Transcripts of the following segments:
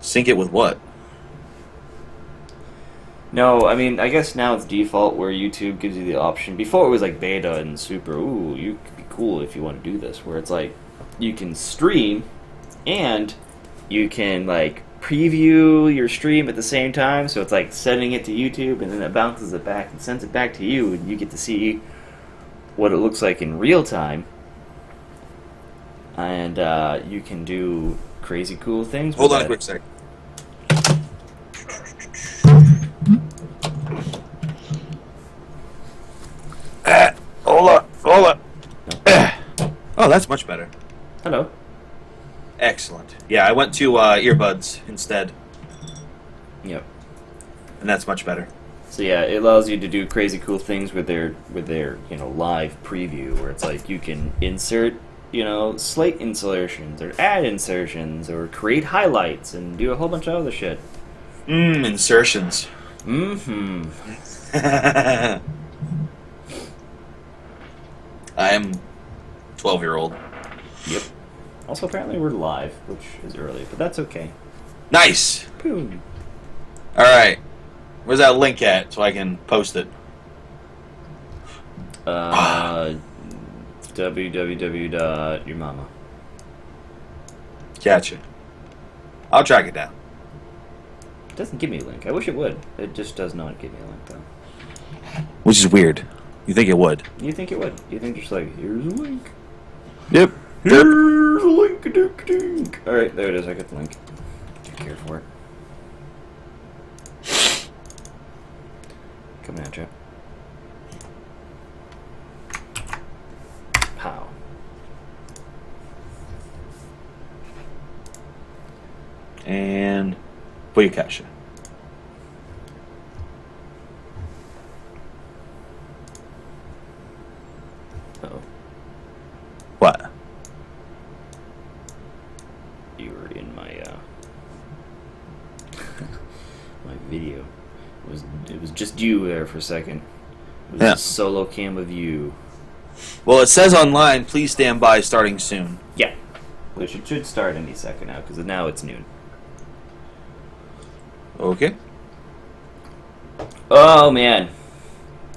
Sync it with what? No, I mean, I guess now it's default where YouTube gives you the option. Before it was like beta and super, ooh, you could be cool if you want to do this, where it's like you can stream and you can like preview your stream at the same time. So it's like sending it to YouTube and then it bounces it back and sends it back to you, and you get to see what it looks like in real time. And you can do crazy cool things with Hold on it. a quick second. Hold on. Oh, that's much better. Hello. Excellent. Yeah, I went to earbuds instead, Yep. and that's much better. So yeah, it allows you to do crazy cool things with their live preview, where it's like you can insert slate insertions or add insertions or create highlights and do a whole bunch of other shit. Insertions. Mm-hmm. I am 12-year-old. Yep. Also, apparently we're live, which is early, but that's okay. Nice. Boom. All right. Where's that link at so I can post it? www.yourmama. Gotcha. I'll track it down. It doesn't give me a link. I wish it would. It just does not give me a link, though. Which is weird. You think it would? You think it would. You think just like, here's a link. Yep. Here's a link. Dink. Alright, there it is. I got the link. Take care for it. Coming at you. Pow. And Buyakasha. Uh-oh. What? You were in my my video. It was just you there for a second. It was Yeah. a solo cam of you. Well, it says online, please stand by starting soon. Yeah. Which it should start any second now, because now it's noon. Okay. Oh, man.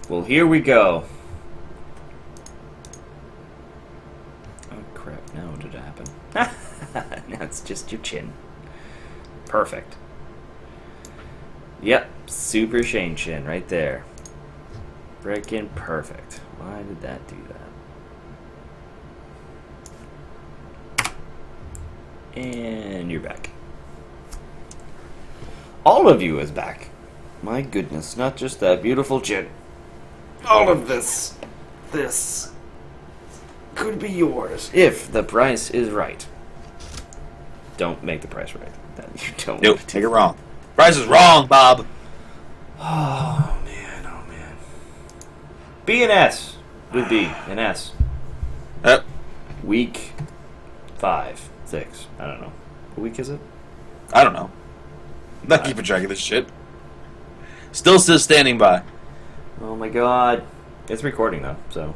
Well, here we go. Oh, crap. Now what did happen? Now it's just your chin. Perfect. Yep. Super Shane chin right there. Frickin' perfect. Why did that do that? And you're back. All of you is back. My goodness, not just that beautiful chin. All of this could be yours if the price is right. Don't make the price right. You don't. Nope, take it wrong. Price is wrong, Bob. Oh man, oh man. BNS with B and S. Yep. Week 5, 6. I don't know. What week is it? I don't know. I'm not keeping track of this shit. Still standing by. Oh my god. It's recording though, so.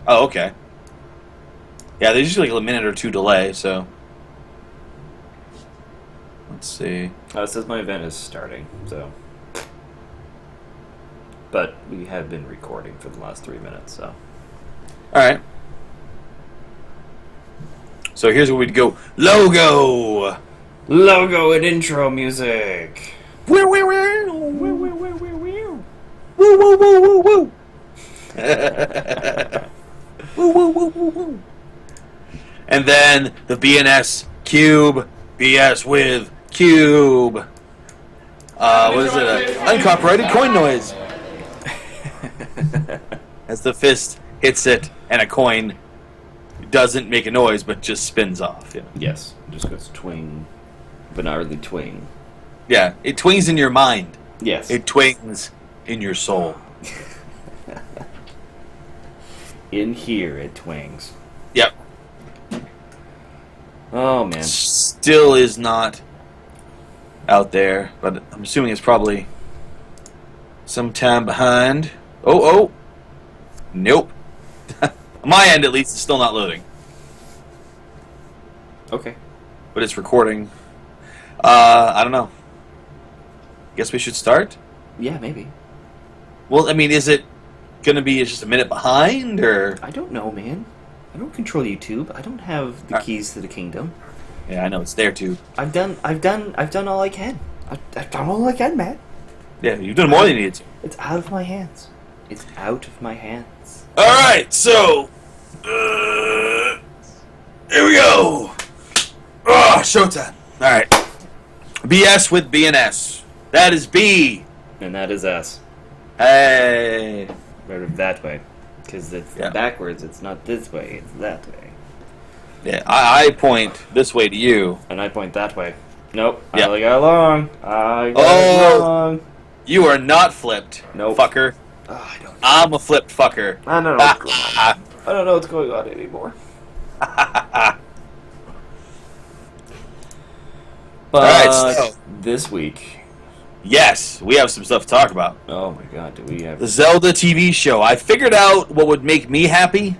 Oh, okay. Yeah, there's usually like a minute or two delay, so. Let's see. Oh, it says my event is starting, so. But we have been recording for the last 3 minutes, so. Alright. So here's where we'd go. Logo! Logo and intro music! Woo, woo, woo. Woo, woo, woo, woo, woo. Woo, woo, woo, woo, woo. Woo, woo, woo, woo, woo. And then the BNS Cube. BS with Cube. What is it? Uncopyrighted coin noise. As the fist hits it and a coin doesn't make a noise but just spins off. You know? Yes, it just goes twing. But not really twing. Yeah, it twings in your mind. Yes. It twings in your soul. In here, it twings. Yep. Oh, man. Still is not out there, but I'm assuming it's probably some time behind. Oh. Nope. On my end, at least, it's still not loading. Okay. But it's recording I don't know. Guess we should start? Yeah, maybe. Well, I mean, is it going to be just a minute behind, or... I don't know, man. I don't control YouTube. I don't have the keys to the kingdom. Yeah, I know, it's there, too. I've done all I can. I've done all I can, man. Yeah, you've done more than you needed to. It's out of my hands. It's out of my hands. Alright, so... here we go! Oh, showtime. Alright. BS with BNS. That is B. And that is S. Hey. Right that way. Because it's backwards. It's not this way. It's that way. Yeah, I point this way to you. And I point that way. Nope. Yep. I got along. I got along. You are not flipped, Nope. fucker. Oh, I don't know. I'm a flipped fucker. I don't know what's going on. I don't know what's going on anymore. But Alright, so... this week... Yes, we have some stuff to talk about. Oh my god, do we have... The Zelda TV show. I figured out what would make me happy.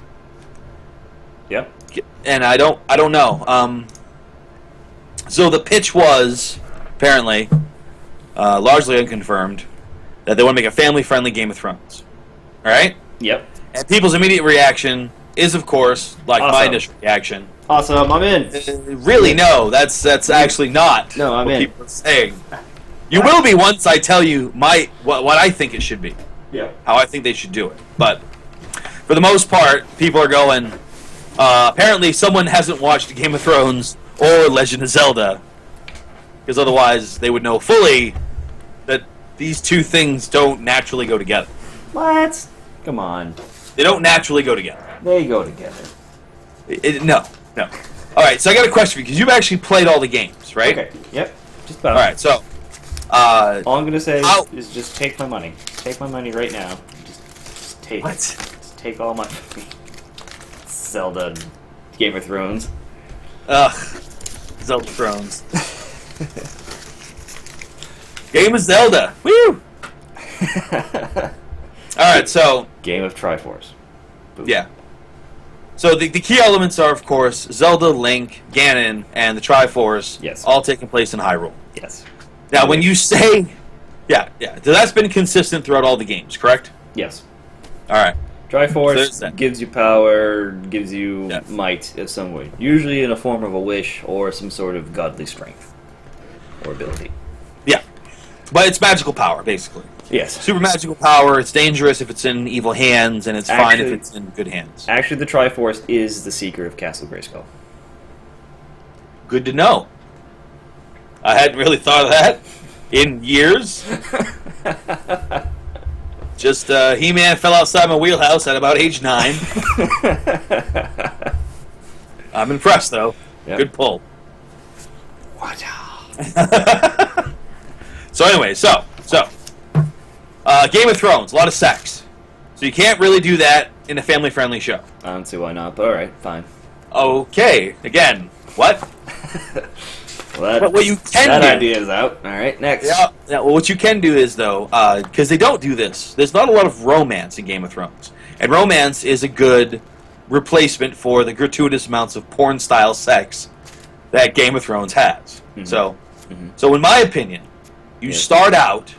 Yep. And I don't know. So the pitch was, apparently, largely unconfirmed, that they want to make a family-friendly Game of Thrones. Alright? Yep. And people's immediate reaction is, of course, like my initial reaction. Awesome, I'm in. Really, no. That's actually not I'm what in. people are saying. You will be once I tell you what I think it should be. Yeah. How I think they should do it. But for the most part, people are going, apparently someone hasn't watched Game of Thrones or Legend of Zelda. Because otherwise they would know fully that these two things don't naturally go together. What? Come on. They don't naturally go together. They go together. No. Alright, so I got a question for you, because you've actually played all the games, right? Okay, yep. Just about. Alright, so... all I'm gonna say is just take my money. Take my money right now. Just take it. Just take all my money. Zelda, Game of Thrones. Ugh. Zelda Thrones. Game of Zelda. Woo! Alright, so... Game of Triforce. Boom. Yeah. So the key elements are, of course, Zelda, Link, Ganon, and the Triforce. Yes. All taking place in Hyrule. Yes. Now, when you say... Yeah. So that's been consistent throughout all the games, correct? Yes. Alright. Triforce gives you power, gives you might of some way. Usually in a form of a wish or some sort of godly strength. Or ability. Yeah. But it's magical power, basically. Yes. Super magical power. It's dangerous if it's in evil hands, and it's fine if it's in good hands. Actually, the Triforce is the secret of Castle Grayskull. Good to know. I hadn't really thought of that in years. Just He-Man fell outside my wheelhouse at about age 9. I'm impressed, though. Yep. Good pull. Watch out. So anyway, Game of Thrones, a lot of sex. So you can't really do that in a family-friendly show. I don't see why not, but alright, fine. Okay, again, what? Well, what you can that do... idea is out. Alright, next. Yeah, well, what you can do is, though, because they don't do this, there's not a lot of romance in Game of Thrones. And romance is a good replacement for the gratuitous amounts of porn-style sex that Game of Thrones has. Mm-hmm. So in my opinion, you start out,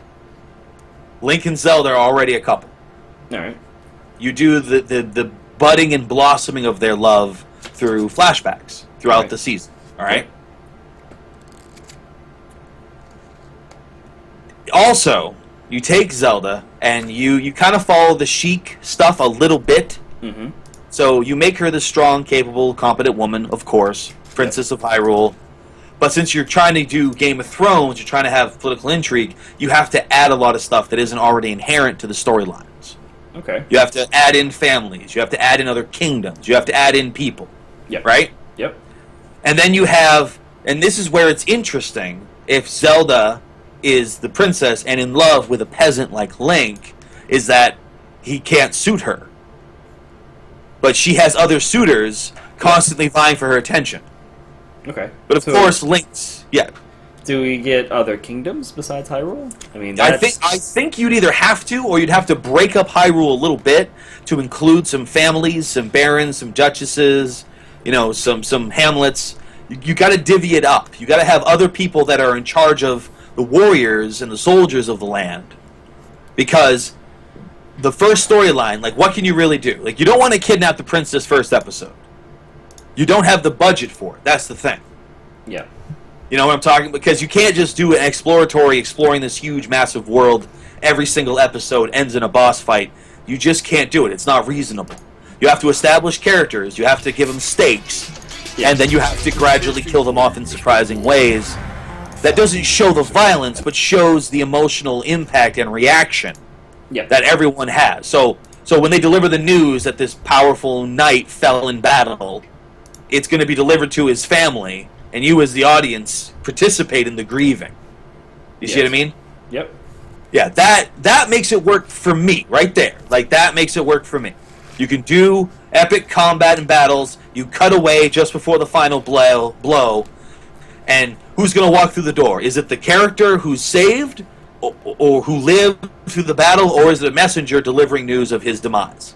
Link and Zelda are already a couple. Alright. You do the budding and blossoming of their love through flashbacks throughout the season. Alright? Also, you take Zelda and you kind of follow the chic stuff a little bit. Mm-hmm. So you make her the strong, capable, competent woman, of course, Princess of Hyrule. But since you're trying to do Game of Thrones, you're trying to have political intrigue, you have to add a lot of stuff that isn't already inherent to the storylines. Okay. You have to add in families. You have to add in other kingdoms. You have to add in people. Yep. Right? Yep. And then you have, and this is where it's interesting, if Zelda is the princess and in love with a peasant like Link, is that he can't suit her. But she has other suitors constantly vying for her attention. Okay. But of course, Link's... Yeah. Do we get other kingdoms besides Hyrule? I mean, I think you'd either have to, or you'd have to break up Hyrule a little bit to include some families, some barons, some duchesses, some hamlets, You got to divvy it up. You got to have other people that are in charge of the warriors and the soldiers of the land. Because the first storyline, like, what can you really do? Like, you don't want to kidnap the princess first episode. You don't have the budget for it. That's the thing. Yeah. You know what I'm talking about? Because you can't just do an exploring this huge, massive world. Every single episode ends in a boss fight. You just can't do it. It's not reasonable. You have to establish characters. You have to give them stakes. And then you have to gradually kill them off in surprising ways. That doesn't show the violence, but shows the emotional impact and reaction that everyone has. So when they deliver the news that this powerful knight fell in battle, it's going to be delivered to his family, and you as the audience participate in the grieving. You see what I mean? Yep. Yeah, that makes it work for me, right there. Like, that makes it work for me. You can do epic combat and battles, you cut away just before the final blow, and who's going to walk through the door? Is it the character who's saved, or who lived through the battle, or is it a messenger delivering news of his demise?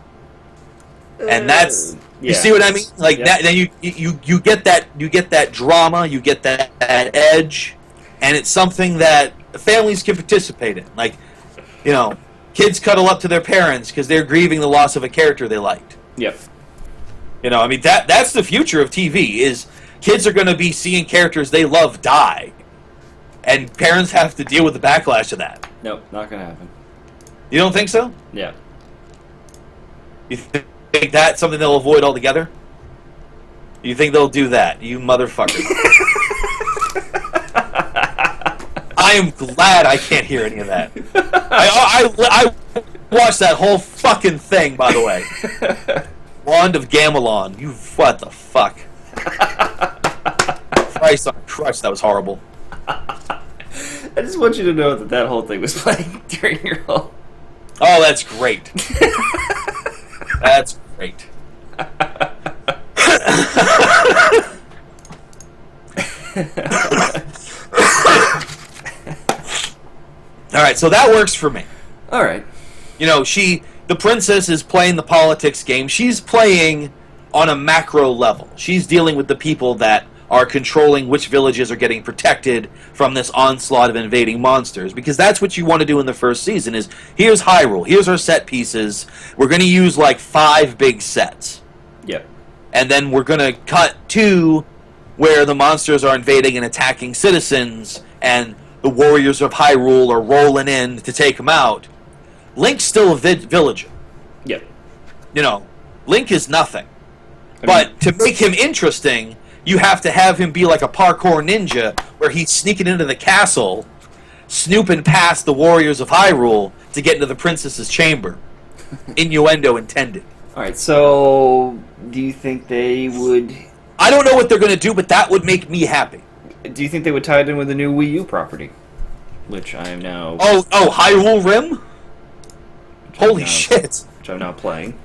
And that's... You see what I mean? Like, then you get that drama, you get that edge, and it's something that families can participate in. Like, you know, kids cuddle up to their parents because they're grieving the loss of a character they liked. Yep. You know, I mean, that's the future of TV, is kids are going to be seeing characters they love die, and parents have to deal with the backlash of that. Nope, not going to happen. You don't think so? Yeah. You think that's something they'll avoid altogether? You think they'll do that? You motherfucker. I am glad I can't hear any of that. I watched that whole fucking thing, by the way. Wand of Gamelon. You, what the fuck? Christ on Christ, that was horrible. I just want you to know that whole thing was playing during your whole... Oh, that's great. That's great. Alright, so that works for me. Alright. You know, the princess is playing the politics game. She's playing on a macro level. She's dealing with the people that are controlling which villages are getting protected from this onslaught of invading monsters. Because that's what you want to do in the first season is, here's Hyrule, here's our set pieces. We're going to use like 5 big sets. Yep. And then we're going to cut to where the monsters are invading and attacking citizens, and the warriors of Hyrule are rolling in to take them out. Link's still a villager. Yep. You know, Link is nothing. But to make him interesting, you have to have him be like a parkour ninja, where he's sneaking into the castle, snooping past the warriors of Hyrule to get into the princess's chamber. Innuendo intended. Alright, so do you think they would... I don't know what they're going to do, but that would make me happy. Do you think they would tie it in with the new Wii U property? Which I am now... Oh, Hyrule Rim? Holy shit. Which I'm now playing.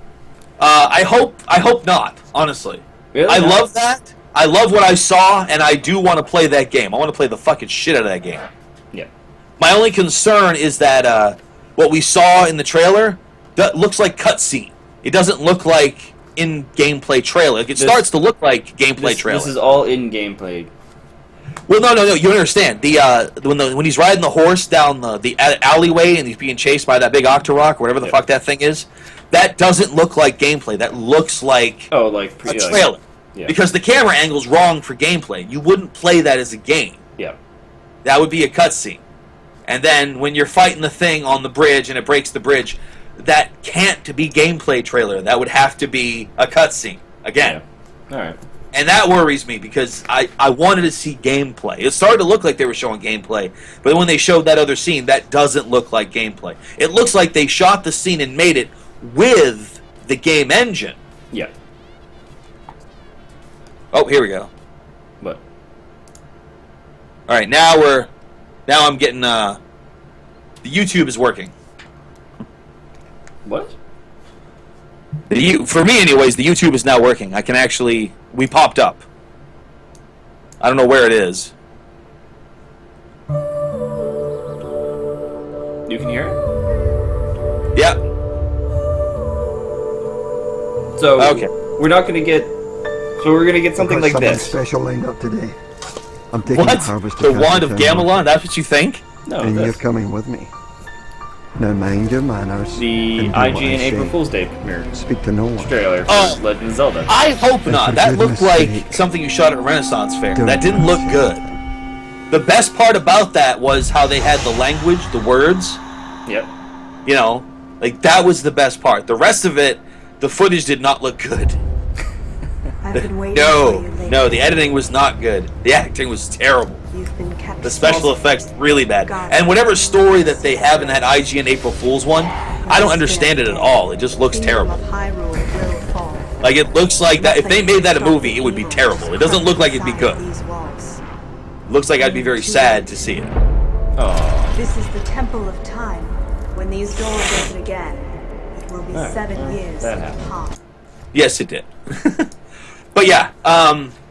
I hope not, honestly. Really? I love that. I love what I saw, and I do want to play that game. I want to play the fucking shit out of that game. Yeah. My only concern is that what we saw in the trailer looks like cutscene. It doesn't look like in-gameplay trailer. It starts to look like gameplay trailer. This is all in gameplay. Well, no. You understand. When he's riding the horse down the alleyway and he's being chased by that big Octorok, or whatever the fuck that thing is, that doesn't look like gameplay. That looks like a trailer. Yeah. Because the camera angle's wrong for gameplay. You wouldn't play that as a game. Yeah. That would be a cutscene. And then when you're fighting the thing on the bridge and it breaks the bridge, that can't be gameplay trailer. That would have to be a cutscene. Again. Yeah. Alright. And that worries me because I wanted to see gameplay. It started to look like they were showing gameplay, but when they showed that other scene, that doesn't look like gameplay. It looks like they shot the scene and made it with the game engine. Yeah. Oh, here we go. What? All right, now I'm getting the YouTube is working. What? For me, anyways, the YouTube is now working. I can actually... We popped up. I don't know where it is. You can hear it? Yeah. So, okay. We're not going to get So we're gonna get something like something this. special lined up today. I'm taking What? harvest The to wand of Castle Town, Gamelon? That's what you think? No, and you're this. coming with me. Now mind your manners. The and do what I IGN April say. Fool's Day premiere Speak to no one. trailer for Oh. Legend of Zelda. I hope not. for That looked goodness like sake. something you shot at a Renaissance fair. Don't That didn't look good. The best part about that was how they had the language, the words. Yep. You know, like that was the best part. The rest of it, the footage did not look good. I've been waiting No, for you lately. no, the editing was not good. The acting was terrible. You've been kept The special busy. effects really bad. God. And whatever story that they have in that IGN April Fool's one, I don't understand it at all. It just looks Kingdom terrible. of Hyrule will fall. Like it looks like that. If they made that a movie, it would be terrible. It doesn't look like it'd be good. These walls. It looks like I'd be very sad to see it. Oh. This is the Temple of Time. When these doors open again, it will be Alright, 7 years that in happened. part. Yes, it did. But yeah,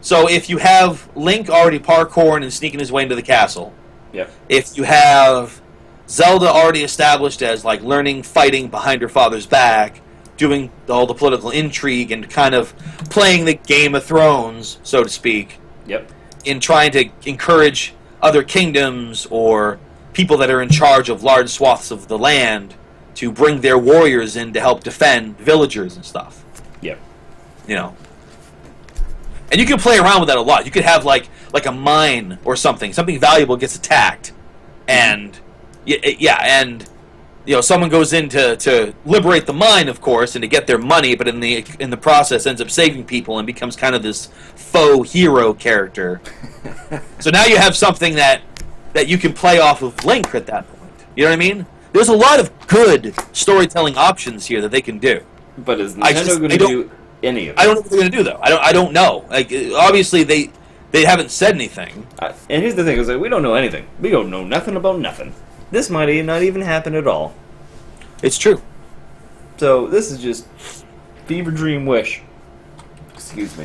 so if you have Link already parkouring and sneaking his way into the castle, Yep. if you have Zelda already established as like learning fighting behind her father's back, doing all the political intrigue and kind of playing the Game of Thrones, so to speak, Yep. in trying to encourage other kingdoms or people that are in charge of large swaths of the land to bring their warriors in to help defend villagers and stuff. Yep. You know. And you can play around with that a lot. You could have like a mine or something valuable gets attacked, and yeah, and you know someone goes in to liberate the mine, of course, and to get their money, but in the process ends up saving people and becomes kind of this faux hero character. So now you have something that you can play off of Link at that point. You know what I mean? There's a lot of good storytelling options here that they can do. But is I Nintendo just- going I to don't- do any of it? I don't know what they're gonna do though. I don't know. Like obviously they haven't said anything. And here's the thing: is like we don't know anything. We don't know nothing about nothing. This might not even happen at all. It's true. So this is just fever dream wish. Excuse me.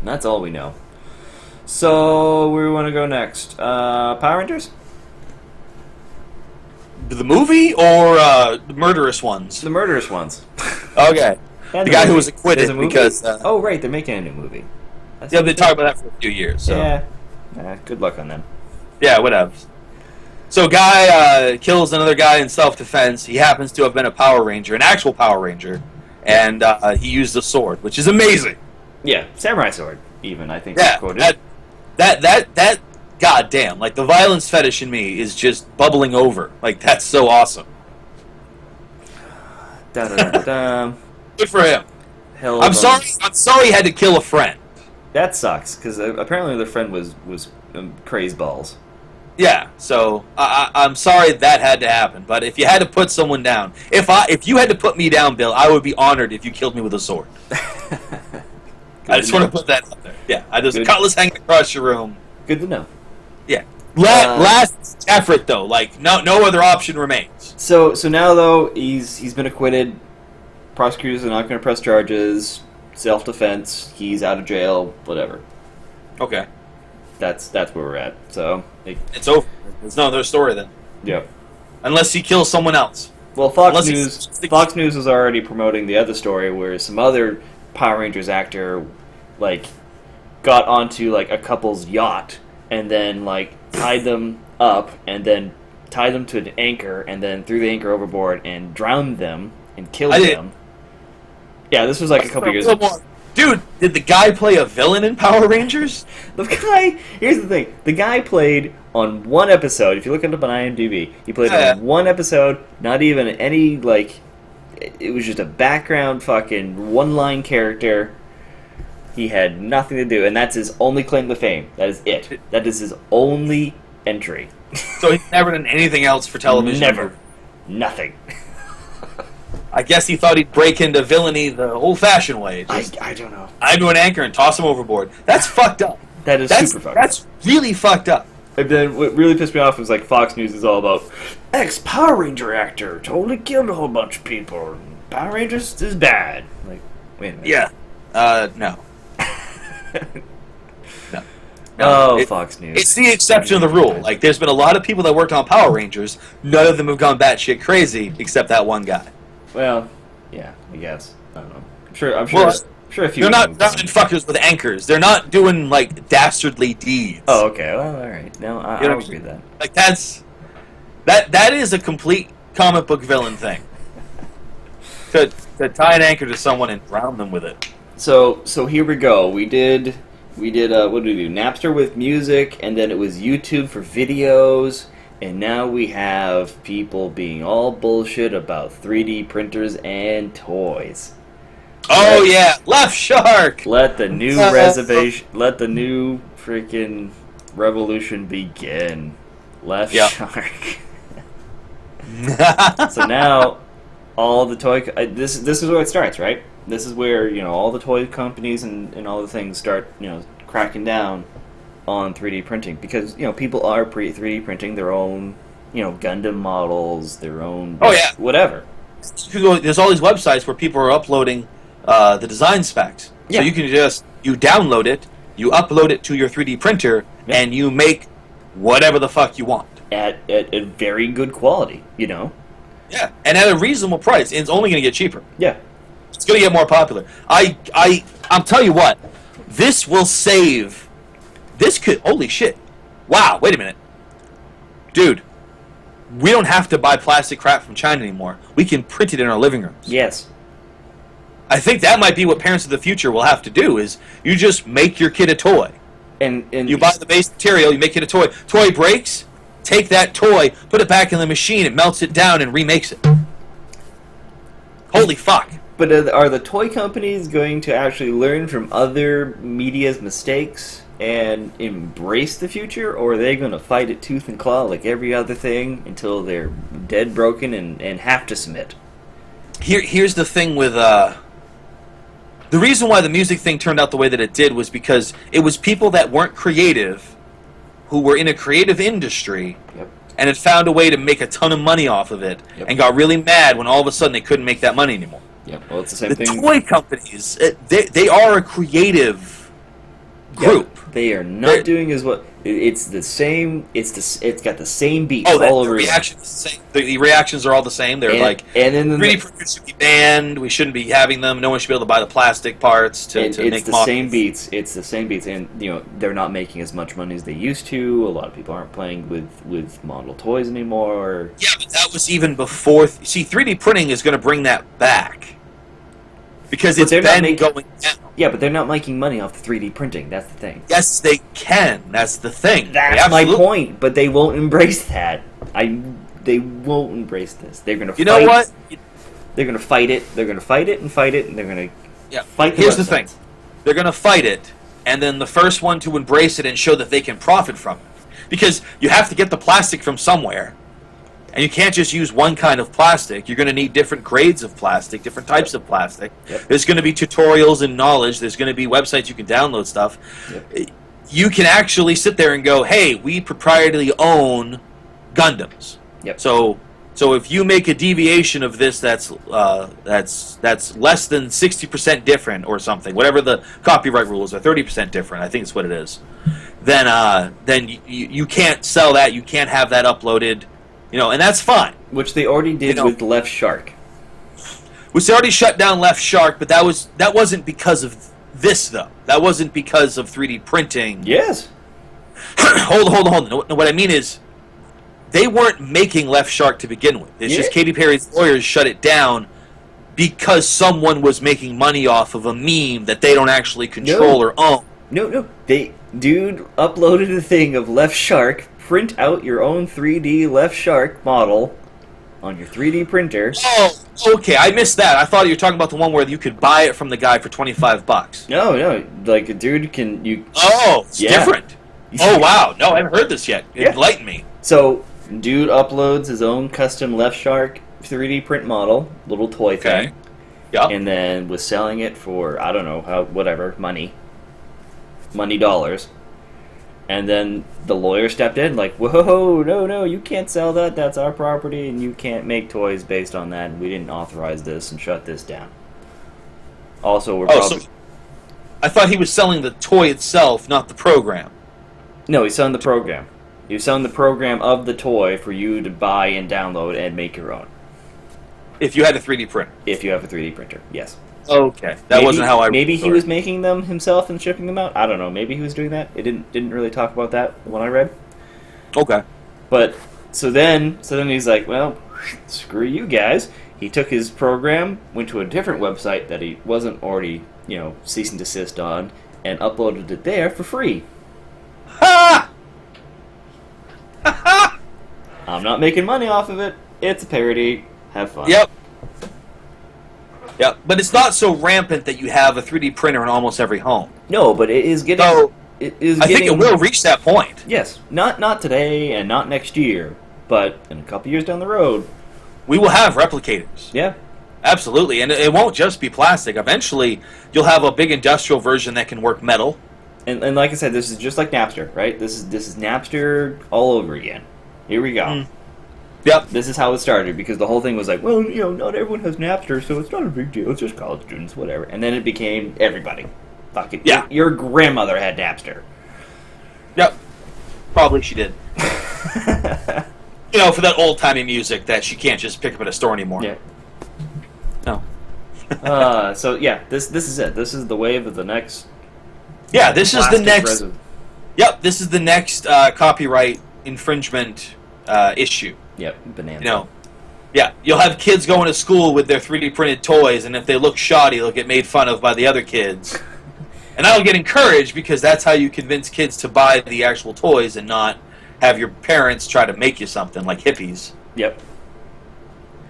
And that's all we know. So where do we want to go next? Power Rangers? The movie or the murderous ones? The murderous ones. Okay. And The guy who movie. was acquitted There's a movie? because oh right, they're making a new movie. That's yeah, they've been what- talking about that for a few years. So Yeah. Good luck on them. yeah, whatever. So guy kills another guy in self-defense. He happens to have been a Power Ranger, an actual Power Ranger, and he used a sword, which is amazing. Yeah, samurai sword. Even I think Yeah, it's quoted. that goddamn, like the violence fetish in me is just bubbling over. Like that's so awesome. Da, da, da, da, da. Good for him. Hell I'm of a- sorry he had to kill a friend. That sucks because apparently their friend was crazed balls. Yeah, so I'm sorry that had to happen. But if you had to put someone down, if you had to put me down, Bill, I would be honored if you killed me with a sword. I just want to put that out there. Yeah, there's a Good. cutlass hanging across your room. Good to know. Yeah. Last effort though, like no other option remains. So now though he's been acquitted. Prosecutors are not going to press charges. Self-defense. He's out of jail. Whatever. Okay, That's where we're at. So it's over. There's no other story then, yep. unless he kills someone else. Well, Fox Unless News it's- Fox News is already promoting the other story where some other Power Rangers actor like got onto like a couple's yacht and then like tied them up and then tied them to an anchor and then threw the anchor overboard and drowned them and killed I did- them. Yeah, this was like a couple years ago. Dude, did the guy play a villain in Power Rangers? The guy, here's the thing. The guy played on one episode. If you look it up on IMDb, he played Yeah. on one episode, not even any, like, it was just a background fucking one-line character. He had nothing to do, and that's his only claim to fame. That is it. That is his only entry. So he's never done anything else for television. Never. Nothing. I guess he thought he'd break into villainy the old-fashioned way. Just, I don't know. I'm to an anchor and toss him overboard. That's fucked up. That is That's super fucked up. that's really fucked up. And then what really pissed me off was like Fox News is all about ex-Power Ranger actor totally killed a whole bunch of people. Power Rangers is bad. Like, wait a minute. Yeah. No. No. Oh, It- Fox News. It's the exception of the rule. Like, there's been a lot of people that worked on Power Rangers. None of them have gone batshit crazy, except that one guy. Well, yeah, I guess. I don't know. I'm sure. Well, sure a few. They're not of them- fuckers with anchors. They're not doing like dastardly deeds. Oh, okay. Well, all right. No, You know I'll what I agree with that. Like that is a complete comic book villain thing. To tie an anchor to someone and drown them with it. So here we go. We did what did we do? Napster with music, and then it was YouTube for videos, and now we have people being all bullshit about 3D printers and toys. Oh yeah, Left Shark. Let the new reservation, let the new freaking revolution begin. Left Yep. Shark. So now, all the toy. This is where it starts, right? This is where all the toy companies and all the things start cracking down on 3D printing, because people are 3D printing their own Gundam models, their own whatever. There's all these websites where people are uploading the design specs. Yeah. So you can you download it, you upload it to your 3D printer, Yeah. and you make whatever the fuck you want. At a very good quality, Yeah, and at a reasonable price. And it's only going to get cheaper. Yeah. It's going to get more popular. I'm telling you what, this will save. This could. Holy shit! Wow. Wait a minute, dude. We don't have to buy plastic crap from China anymore. We can print it in our living rooms. Yes. I think that might be what parents of the future will have to do. Is you just make your kid a toy. And You buy the base material. You make it a toy. Toy breaks. Take that toy, put it back in the machine. It melts it down and remakes it. Holy fuck! But are the toy companies going to actually learn from other media's mistakes and embrace the future, or are they going to fight it tooth and claw like every other thing until they're dead broken and have to submit? Here's the thing with the reason why the music thing turned out the way that it did was because it was people that weren't creative, who were in a creative industry, Yep. and had found a way to make a ton of money off of it, Yep. and got really mad when all of a sudden they couldn't make that money anymore. Yep. Well, it's the same The thing. toy companies, they are a creative group. Yep. They are not They're- doing as well. It's the same. It's got the same beats Oh, all the over. reactions, the same. The reactions are all the same. They're like, and then 3D printers should be banned. We shouldn't be having them. No one should be able to buy the plastic parts to it's make the models. same beats. It's the same beats, and they're not making as much money as they used to. A lot of people aren't playing with model toys anymore. Yeah, but that was even before. See, 3D printing is going to bring that back because But it's they're not been making- going down. Yeah, but they're not making money off the 3D printing. That's the thing. Yes, they can. That's the thing. That's They my absolutely- point. But they won't embrace that. They won't embrace this. They're gonna. You fight. know what? They're gonna fight it. They're gonna fight it and fight it, and they're gonna Yeah. fight. Here's the thing: websites. they're going to fight it, and then the first one to embrace it and show that they can profit from it, because you have to get the plastic from somewhere. And you can't just use one kind of plastic. You're going to need different grades of plastic, different types of plastic. Yep. There's going to be tutorials and knowledge. There's going to be websites you can download stuff. Yep. You can actually sit there and go, hey, we proprietarily own Gundams. Yep. So if you make a deviation of this that's less than 60% different or something, whatever the copyright rules are, 30% different, I think it's what it is, then you can't sell that. You can't have that uploaded. And that's fine. Which they already did with Left Shark. Which they already shut down Left Shark, but that wasn't because of this though. That wasn't because of 3D printing. Yes. Hold on. No, what I mean is, they weren't making Left Shark to begin with. It's just Katy Perry's lawyers shut it down because someone was making money off of a meme that they don't actually control or own. No. Dude uploaded a thing of Left Shark. Print out your own 3D Left Shark model on your 3D printer. Oh, okay. I missed that. I thought you were talking about the one where you could buy it from the guy for $25. No. Like a dude can you. Oh, it's different. Oh wow. No, I haven't heard this yet. Yeah. Enlighten me. So, dude uploads his own custom Left Shark 3D print model, little toy Okay. thing, Yeah. and then was selling it for I don't know whatever money dollars. And then the lawyer stepped in, like, whoa, no, you can't sell that. That's our property, and you can't make toys based on that. And we didn't authorize this, and shut this down. Also, we're probably So I thought he was selling the toy itself, not the program. no, he's selling the program. He's selling the program of the toy for you to buy and download and make your own. If you had a 3D printer. If you have a 3D printer, yes. Okay, that wasn't how I. Maybe he was making them himself and shipping them out. I don't know. Maybe he was doing that. It didn't really talk about that when I read. Okay. But so then he's like, well, screw you guys. He took his program, went to a different website that he wasn't already, cease and desist on, and uploaded it there for free. Ha! Ha! I'm not making money off of it. It's a parody. Have fun. Yep. Yep, but it's not so rampant that you have a 3D printer in almost every home. No, but it is getting. So, it is. I think it will reach that point. Yes, not today and not next year, but in a couple years down the road, We will have replicators. yeah. Absolutely, and it won't just be plastic. Eventually, you'll have a big industrial version that can work metal. And like I said, this is just like Napster, right? This is Napster all over again. Here we go. Mm. Yep. This is how it started, because the whole thing was like, well, not everyone has Napster, so it's not a big deal. It's just college students, whatever. And then it became everybody. Fucking Yeah. Your grandmother had Napster. Yep. Probably she did. For that old-timey music that she can't just pick up at a store anymore. Yeah. No. So yeah, this is it. This is the wave of the next. Yeah, this is the plastic next. resin. Yep, this is the next copyright infringement issue. Yep, banana. Yeah, you'll have kids going to school with their 3D printed toys, and if they look shoddy, they'll get made fun of by the other kids. And that'll get encouraged because that's how you convince kids to buy the actual toys and not have your parents try to make you something like hippies. Yep.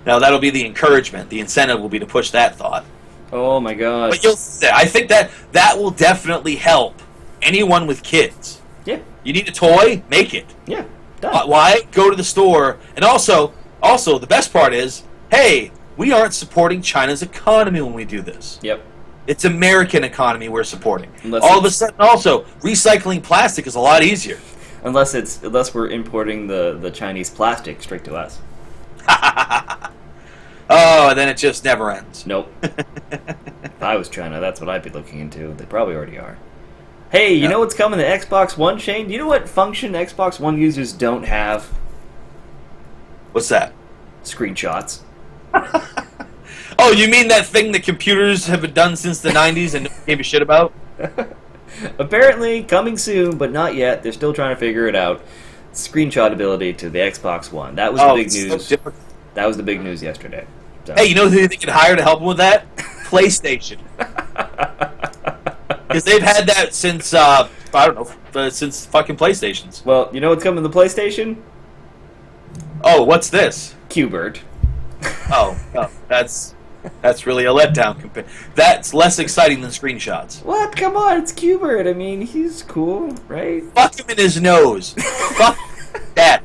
Now that'll be the encouragement. The incentive will be to push that thought. Oh my god. But I think that will definitely help anyone with kids. Yeah. You need a toy? Make it. Yeah. Done. Why? Go to the store. And also, the best part is, hey, we aren't supporting China's economy when we do this. Yep. It's American economy we're supporting. Unless All of a sudden, also, recycling plastic is a lot easier. Unless we're importing the Chinese plastic straight to us. Oh, and then it just never ends. Nope. If I was China, that's what I'd be looking into. They probably already are. Hey, you know what's coming to Xbox One, Shane? Do you know what function Xbox One users don't have? What's that? Screenshots. Oh, you mean that thing that computers have done since the 90s and no one gave a shit about? Apparently, coming soon, but not yet. They're still trying to figure it out. Screenshot ability to the Xbox One. That was the big news. So That was the big news yesterday. So. Hey, you know who they could hire to help them with that? PlayStation. Because they've had that since, I don't know, since fucking PlayStations. Well, you know what's coming to the PlayStation? Oh, what's this? Qbert. Oh, that's really a letdown. That's less exciting than screenshots. What? Come on, it's Qbert. I mean, he's cool, right? Fuck him in his nose. Fuck that.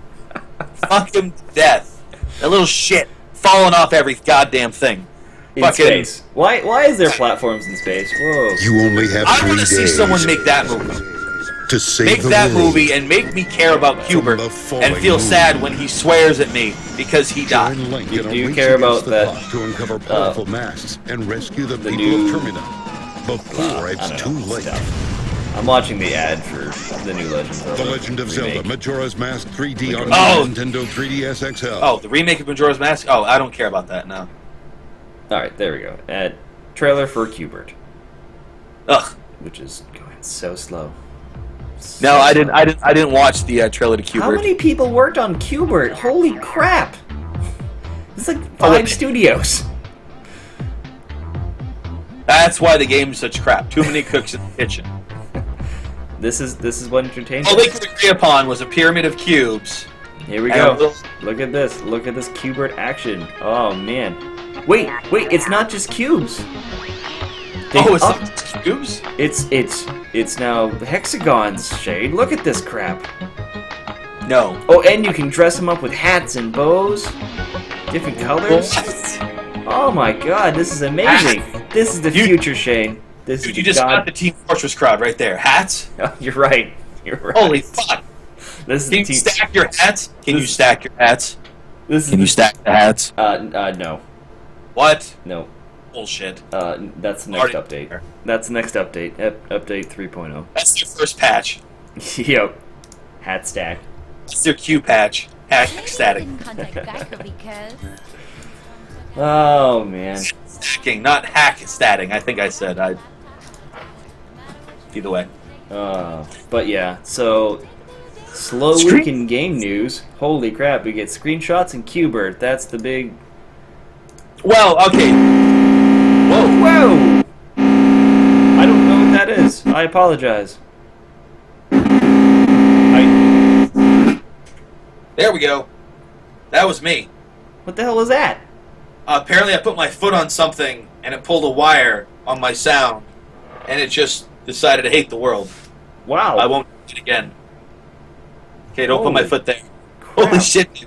Fuck him to death. That little shit falling off every goddamn thing. In Fucking, space. Why is there platforms in space? Whoa. You only have 3 I want to days see someone make that movie. to save Make the that world movie and make me care about Qbert the falling and feel moon. sad when he swears at me because he died. Join Link You in a do race care against about the that, clock to uncover powerful masks and rescue the people new- of Termina before I it's don't too know, late. stuff. I'm watching the ad for the new Legend of Zelda. The Legend of Zelda remake. Majora's Mask 3D on Oh. Nintendo 3DS XL. Oh, the remake of Majora's Mask? Oh, I don't care about that now. Alright, there we go. Trailer for Qbert, Ugh. which is going so slow. No, I didn't watch the trailer to Qbert. How many people worked on Qbert? Holy crap! It's like Oh, 5 studios. That's why the game's such crap. Too many cooks in the kitchen. This is what entertains All they us. could agree upon was a pyramid of cubes. Here we and a go. little- Look at this. Look at this Qbert action. Oh man. Wait, it's not just cubes. They Oh, it's up- not cubes? It's now hexagons, Shade. Look at this crap. No. Oh, and you can dress them up with hats and bows. Different colors. Oh my god, this is amazing. This is the You- future, Shane. This Dude, is you the just got god. the Team Fortress crowd right there. Hats? Oh, you're right. You're right. Holy fuck. This is Can you the stack your hats? Can you This- stack your hats? This is Can you stack the hats? no. What? No. Bullshit. That's the next Already update. there. That's the next update. Update 3.0. That's their first patch. Yep. Hat stack. That's their Q patch. Hashtag static. Oh man. Stacking, not hack statting. I think I said. Either way. But yeah, so slow week in game news. Holy crap, we get screenshots and Qbert. That's the big. Well, okay. Whoa. Whoa! I don't know what that is. I apologize. There we go. That was me. What the hell was that? Apparently, I put my foot on something and it pulled a wire on my sound, and it just decided to hate the world. Wow. I won't do it again. Okay, don't put my Holy foot there. crap. Holy shit.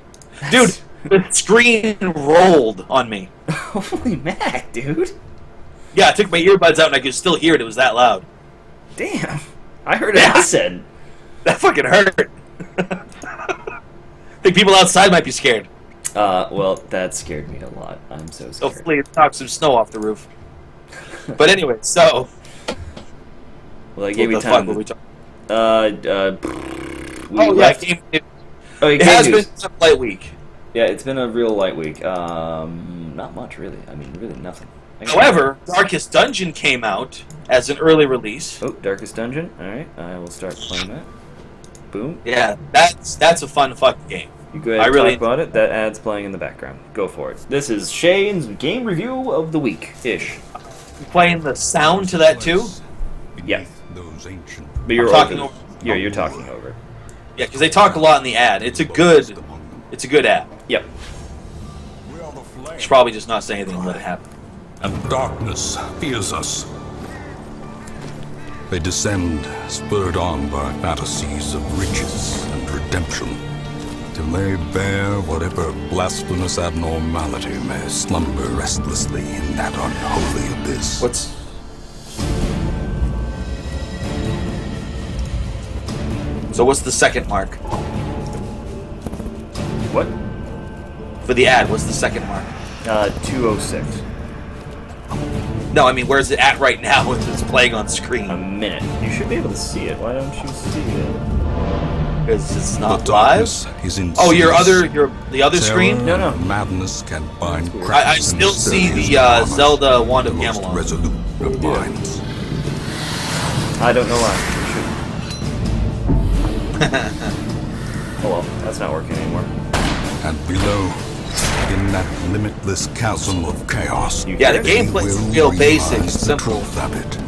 Dude, the screen rolled on me. Holy Mac, dude. Yeah, I took my earbuds out and I could still hear it. It was that loud. Damn. I heard acid. That fucking hurt. I think people outside might be scared. Well, that scared me a lot. I'm so scared. Hopefully it knocks some snow off the roof. But anyway, so... Well, I gave you what the time. fuck were we talking? We Oh, yeah, left. it Game has news. been a light week. Yeah, it's been a real light week. Not much, really. I mean, really nothing. However, Darkest Dungeon came out as an early release. Oh, Darkest Dungeon. Alright, I will start playing that. Boom. Yeah, that's a fun fucking game. You go ahead I and really- talk about it. That ad's playing in the background. Go for it. This is Shane's game review of the week-ish. You playing the sound to that too? Yeah. Those ancient But you're talking over. over- Yeah, you're talking over it. Yeah, because they talk a lot in the ad. It's a good ad. Yep. Should probably just not say anything and let it happen. And darkness fears us. They descend, spurred on by fantasies of riches and redemption, till they bear whatever blasphemous abnormality may slumber restlessly in that unholy abyss. What's the second mark? What? For the ad, what's the second mark? 206. No, I mean, where's it at right now if it's playing on screen? A minute. You should be able to see it. Why don't you see it? Because it's The not live? darkness is in Oh, the other screen? No, no. and madness can bind That's weird. cracks I in still see mysterious the armor Zelda Wand of the most Gamelon. resolute of minds. I don't know why. You should. Oh well, that's not working anymore. And below, in that limitless chasm of chaos, You Yeah, hear the it? game- Gameplay's will real basic, realize the simple. truth of it.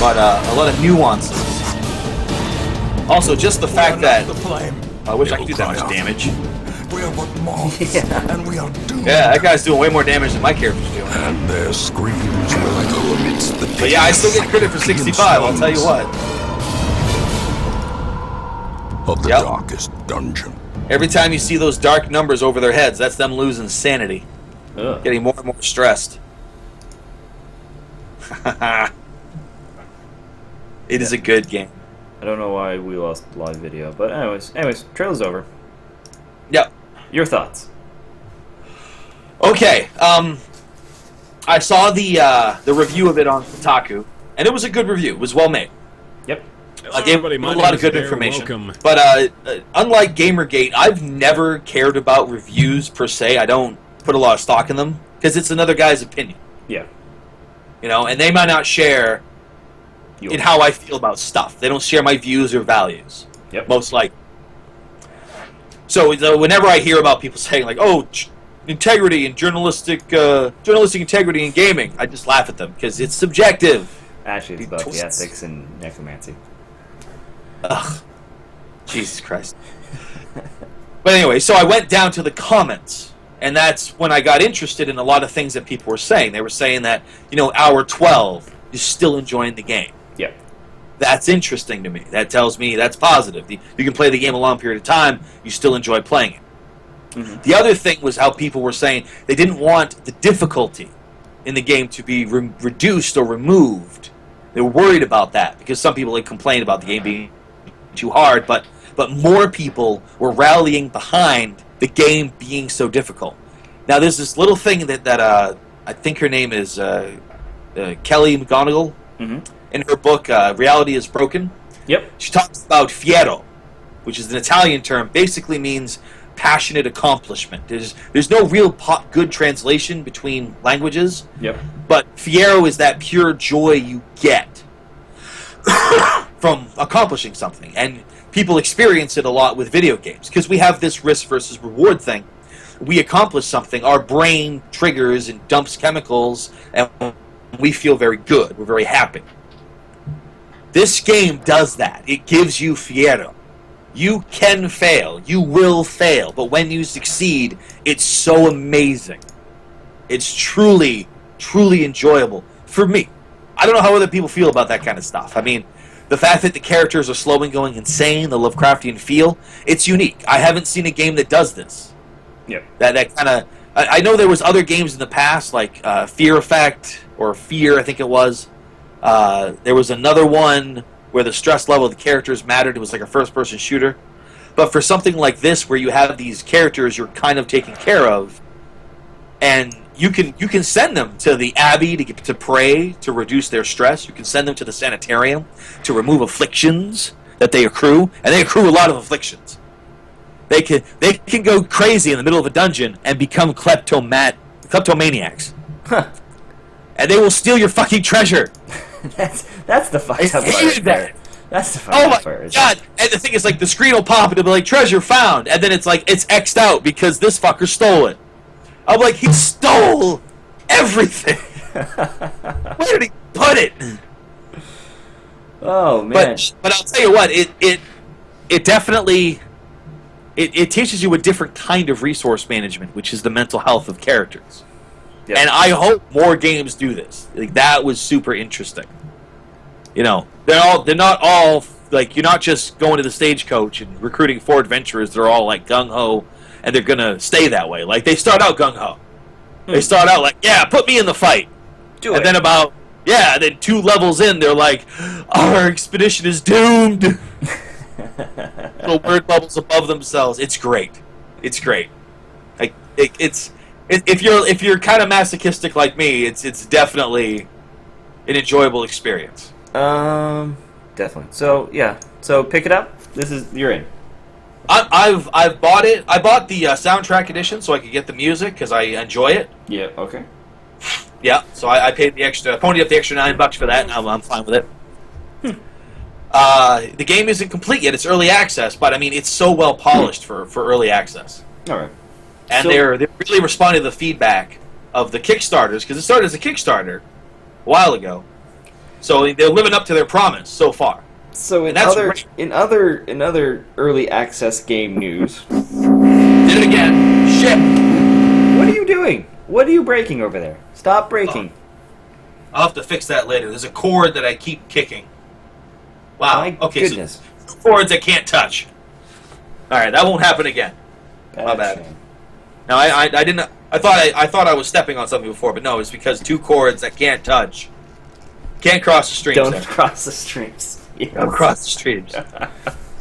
But a lot of nuances. Also, just the fact that... I wish I could do that much damage. We are but moths, and we are doomed. Yeah, that guy's doing way more damage than my character's doing. And their screams will echo amidst the But yeah, I still get credit for 65, I'll tell you what. Of the Yep. darkest dungeon. Every time you see those dark numbers over their heads, that's them losing sanity. Ugh. Getting more and more stressed. It is a good game. I don't know why we lost live video, but anyways, trailer's over. Yep. Your thoughts? Okay, I saw the review of it on Kotaku, and it was a good review. It was well made. Yep. I gave a lot of good information. But unlike Gamergate, I've never cared about reviews per se. I don't put a lot of stock in them because it's another guy's opinion. Yeah. You know, and they might not share in how I feel about stuff. They don't share my views or values. Yep. Most likely. So whenever I hear about people saying like, "Oh, integrity and journalistic integrity in gaming," I just laugh at them because it's subjective. Actually, it's about the Twists. ethics and necromancy. Ugh. Jesus Christ. But anyway, so I went down to the comments, and that's when I got interested in a lot of things that people were saying. They were saying that, hour 12, you're still enjoying the game. Yep. That's interesting to me. That tells me that's positive. You can play the game a long period of time, you still enjoy playing it. Mhm. The other thing was how people were saying they didn't want the difficulty in the game to be reduced or removed. They were worried about that because some people had complained about the game being too hard, but more people were rallying behind the game being so difficult. Now there's this little thing that I think her name is Kelly McGonigal. Mm-hmm. In her book Reality is Broken. Yep. She talks about fiero, which is an Italian term, basically means passionate accomplishment. There's no real good translation between languages. Yep. But fiero is that pure joy you get from accomplishing something, and people experience it a lot with video games because we have this risk versus reward thing. We accomplish something, our brain triggers and dumps chemicals, and we feel very good. We're very happy. This game does that. It gives you fiero. You can fail. You will fail. But when you succeed, it's so amazing. It's truly, truly enjoyable. For me. I don't know how other people feel about that kind of stuff. I mean, the fact that the characters are slow and going insane, the Lovecraftian feel, it's unique. I haven't seen a game that does this. Yep. That kind of... I know there was other games in the past, like Fear Effect, or Fear, I think it was. There was another one where the stress level of the characters mattered. It was like a first-person shooter. But for something like this, where you have these characters you're kind of taking care of, and you can send them to the Abbey to pray, to reduce their stress. You can send them to the sanitarium to remove afflictions that they accrue, and they accrue a lot of afflictions. They can go crazy in the middle of a dungeon and become kleptomaniacs. Huh. And they will steal your fucking treasure. That's the fucked up part. That's the fucked Oh my up part. god! And the thing is, like, the screen will pop and it'll be like, treasure found! And then it's like, it's X'd out because this fucker stole it. I'm like, he stole everything! Where did he put it? Oh, man. But I'll tell you what, it definitely... It teaches you a different kind of resource management, which is the mental health of characters. Yep. And I hope more games do this. Like, that was super interesting. You know, they're not all like, you're not just going to the stagecoach and recruiting 4 adventurers. They're all like gung ho, and they're gonna stay that way. Like, they start out gung ho. They start out like, yeah, put me in the fight. And then then 2 levels in, they're like, our expedition is doomed. Little word bubbles above themselves. It's great. It's great. Like, if you're kind of masochistic like me, it's definitely an enjoyable experience. Definitely. So yeah. So pick it up. You're in. I've bought it. I bought the soundtrack edition so I could get the music because I enjoy it. Yeah. Okay. Yeah. So I paid the extra, ponied up the extra $9 for that, and I'm fine with it. The game isn't complete yet. It's early access, but I mean, it's so well polished for early access. All right. And they're really responding to the feedback of the Kickstarters, because it started as a Kickstarter a while ago. So they're living up to their promise so far. So in other early access game news, did it again. Ship. What are you doing? What are you breaking over there? Stop breaking. I'll have to fix that later. There's a cord that I keep kicking. Wow. My okay, goodness. So cords I can't touch. All right, that won't happen again. My bad. Shame. No, I didn't. I thought I was stepping on something before, but no, it's because 2 cords that can't touch. Can't cross the streams. Don't cross the streams. Yes. Don't cross the streams. All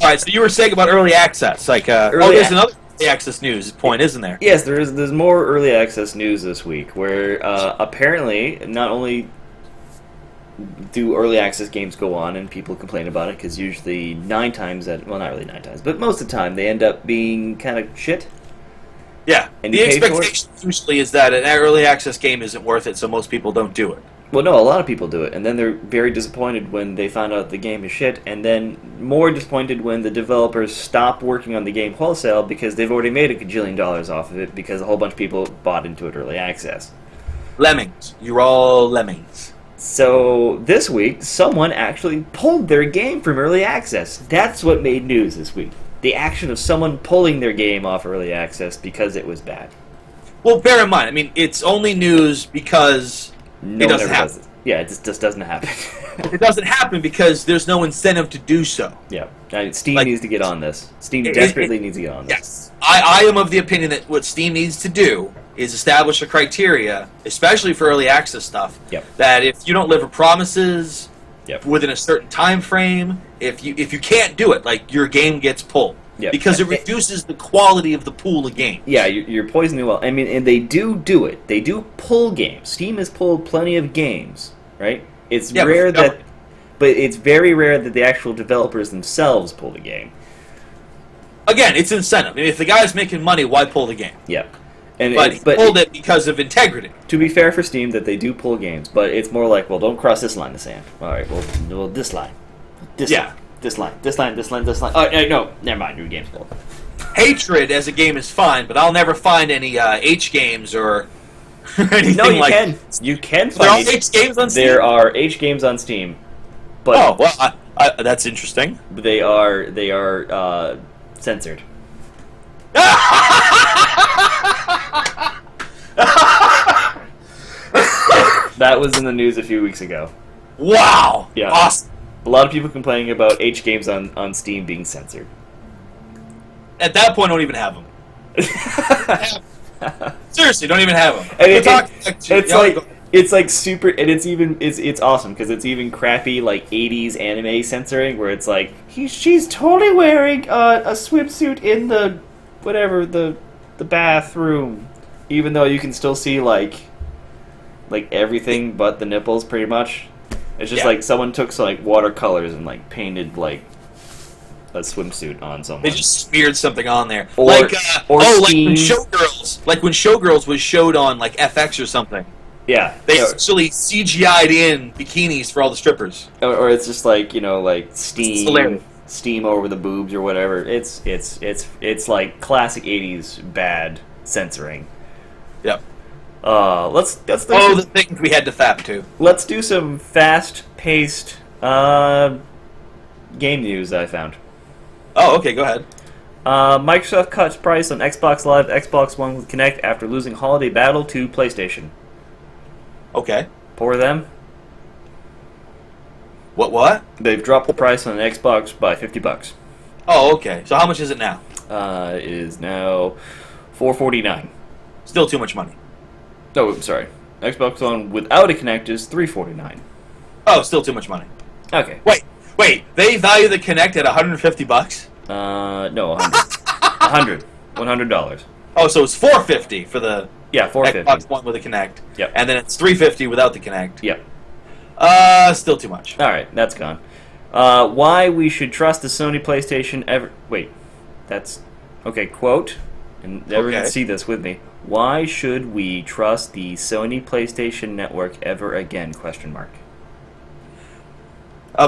right, so you were saying about early access, like there's another early access news point, isn't there? Yes, there's more early access news this week where apparently not only do early access games go on and people complain about it because usually 9 times not really 9 times, but most of the time they end up being kind of shit. Yeah, And the you pay for it? expectation usually is that an early access game isn't worth it, so most people don't do it. Well, no, a lot of people do it, and then they're very disappointed when they find out the game is shit, and then more disappointed when the developers stop working on the game wholesale because they've already made a gajillion dollars off of it because a whole bunch of people bought into it early access. Lemmings. You're all lemmings. So this week, someone actually pulled their game from early access. That's what made news this week. The action of someone pulling their game off early access because it was bad. Well, bear in mind, I mean, it's only news because No it one doesn't ever happen. does it. Yeah, it just doesn't happen. It doesn't happen because there's no incentive to do so. Yeah, Steam Like, needs to get on this. Steam it- desperately needs to get on this. Yes. I am of the opinion that what Steam needs to do is establish a criteria, especially for early access stuff, Yep. that if you don't deliver promises Yep. within a certain time frame, if you can't do it, like, your game gets pulled. Yep. Because it reduces the quality of the pool of games. Yeah, you're poisoning well. I mean, and they do it. They do pull games. Steam has pulled plenty of games, right? It's Yeah, rare but- but it's very rare that the actual developers themselves pull the game. again, it's incentive. I mean, if the guy's making money, why pull the game? Yeah. And But he pulled it because of integrity. to be fair for Steam, that they do pull games, but it's more like, well, don't cross this line in the sand. All right, well this line. Yeah. This line. Oh, no, never mind. Your game's pulled. Hatred as a game is fine, but I'll never find any H games or anything No, you like can. You can There are find H games on Steam? There are H games on Steam, but Oh, well, that's interesting. they are censored. That was in the news a few weeks ago. Wow! Yeah. Awesome. A lot of people complaining about H games on Steam being censored. At that point, don't even have them. Seriously, don't even have them. And it's like super, and it's awesome because it's even crappy like 80s anime censoring where it's like she's totally wearing a swimsuit in the bathroom, even though you can still see like everything but the nipples pretty much. It's just like someone took some like watercolors and like painted like a swimsuit on someone. They just smeared something on there, Or like when Steam. Showgirls, like when Showgirls was showed on like FX or something. Yeah, They actually CGI'd in bikinis for all the strippers. or it's just like like It's hilarious. steam over the boobs or whatever. It's like classic 80s bad censoring. Yep. Let's do The things we had to fap to. let's do some fast-paced game news I found. Oh, okay, go ahead. Microsoft cuts price on Xbox Live, Xbox One with Kinect after losing holiday battle to PlayStation. Okay. Poor them. What? They've dropped the price on Xbox by $50. Oh, okay. So how much is it now? It is now $449. Still too much money. Oh, sorry. Xbox One without a Kinect is $349. Oh, still too much money. Okay. Wait. They value the Kinect at $150? No, 100. $100. Oh, so it's $450 for the Yeah, $450. Xbox One with a Kinect. Yep. And then it's $350 without the Kinect. Yep. Still too much. All right, that's gone. Why we should trust the Sony PlayStation ever? Wait, that's okay. Quote, and everyone can see this with me. Why should we trust the Sony PlayStation network ever again? Question mark.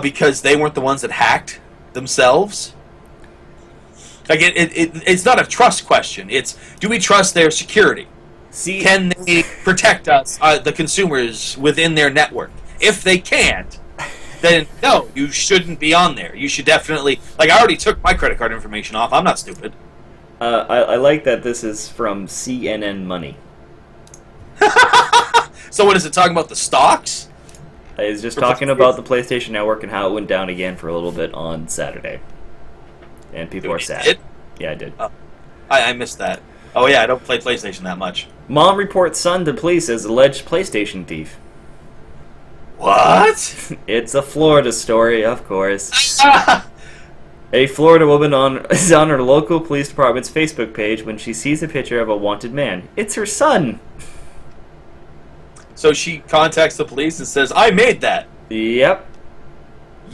Because they weren't the ones that hacked themselves. Like it's not a trust question. It's, do we trust their security? See, Can they protect us, the consumers, within their network? If they can't, then no, you shouldn't be on there. You should definitely, like, I already took my credit card information off. I'm not stupid. I like that this is from CNN Money. So what is it, talking about the stocks? It's just talking about the PlayStation Network and how it went down again for a little bit on Saturday. And people are sad. Did? Yeah, I did. I missed that. Oh yeah, I don't play PlayStation that much. Mom reports son to police as alleged PlayStation thief. What? It's a Florida story, of course. A Florida woman is on her local police department's Facebook page when she sees a picture of a wanted man. It's her son. So she contacts the police and says, "I made that." Yep.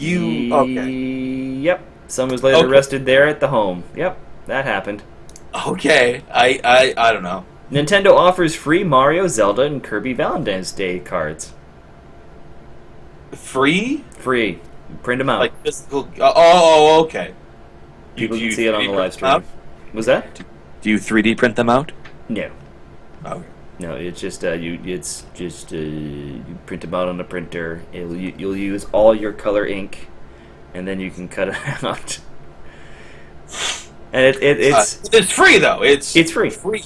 Okay. Yep. Someone was later arrested there at the home. Yep, that happened. Okay. I don't know. Nintendo offers free Mario, Zelda, and Kirby Valentine's Day cards. Free? Free. Print them out. Like physical? Oh, okay. People Do can you see it on 3D the print live them out? stream. Was that? Do you 3D print them out? No. Okay. No, it's just you print them out on the printer. You'll use all your color ink, and then you can cut it out. And it's It's free though. It's free. Free.